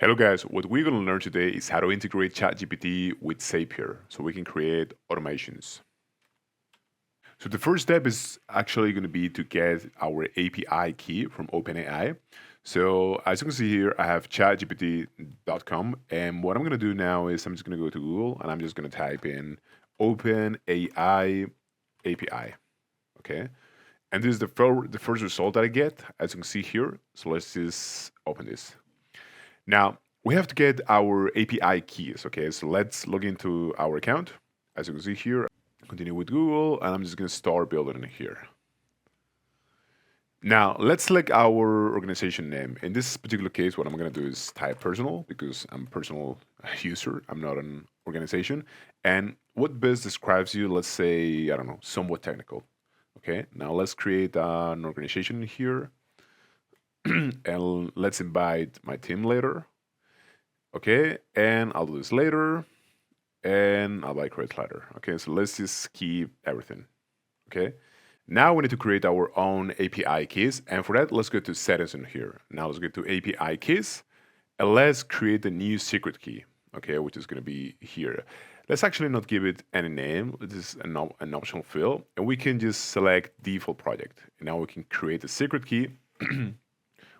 Hello guys, what we're going to learn today is how to integrate Chatgpt with Zapier so we can create automations. So the first step is actually going to be to get our API key from OpenAI. So as you can see here, I have chatgpt.com, and what I'm going to do now is I'm just going to go to Google and I'm just going to type in OpenAI API. Okay, and this is the first result that I get, as you can see here. So let's just open this. Now, we have to get our API keys, okay? So let's log into our account. As you can see here, continue with Google, and I'm just gonna start building it here. Now, let's select our organization name. In this particular case, what I'm gonna do is type personal, because I'm a personal user, I'm not an organization. And what best describes you, let's say, I don't know, somewhat technical. Okay, now let's create an organization here. And let's invite my team later. Okay, and I'll do this later, and I'll create later. Okay, so let's just keep everything. Okay, now we need to create our own API keys, and for that, let's go to settings in here. Now let's go to API keys, and let's create a new secret key. Okay, which is going to be here. Let's actually not give it any name. This is an optional field, and we can just select default project. And now we can create a secret key.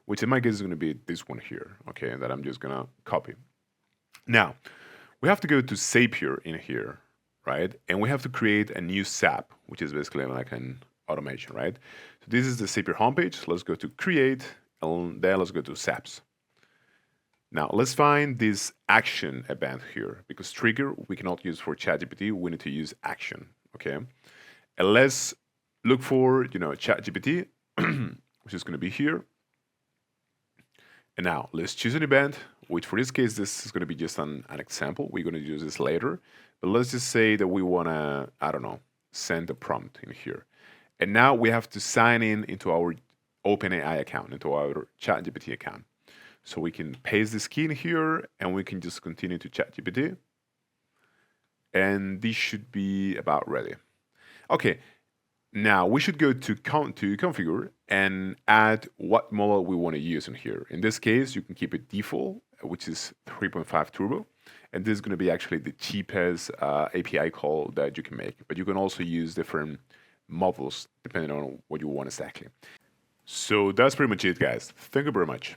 Which in my case is going to be this one here, okay, that I'm just going to copy. Now, we have to go to Zapier in here, right? And we have to create a new SAP, which is basically like an automation, right? So this is the Zapier homepage. Let's go to Create, and then let's go to SAPs. Now, let's find this action event here, because trigger we cannot use for ChatGPT. We need to use action, okay? And let's look for, ChatGPT, which is going to be here. And now let's choose an event, which for this case, this is going to be just an example. We're going to use this later. But let's just say that we want to, I don't know, send a prompt in here. And now we have to sign in into our OpenAI account, into our ChatGPT account. So we can paste this key in here and we can just continue to ChatGPT. And this should be about ready. Okay. Now we should go to configure and add what model we want to use in here. In this case, you can keep it default, which is 3.5 turbo. And this is going to be actually the cheapest API call that you can make. But you can also use different models depending on what you want exactly. So that's pretty much it, guys. Thank you very much.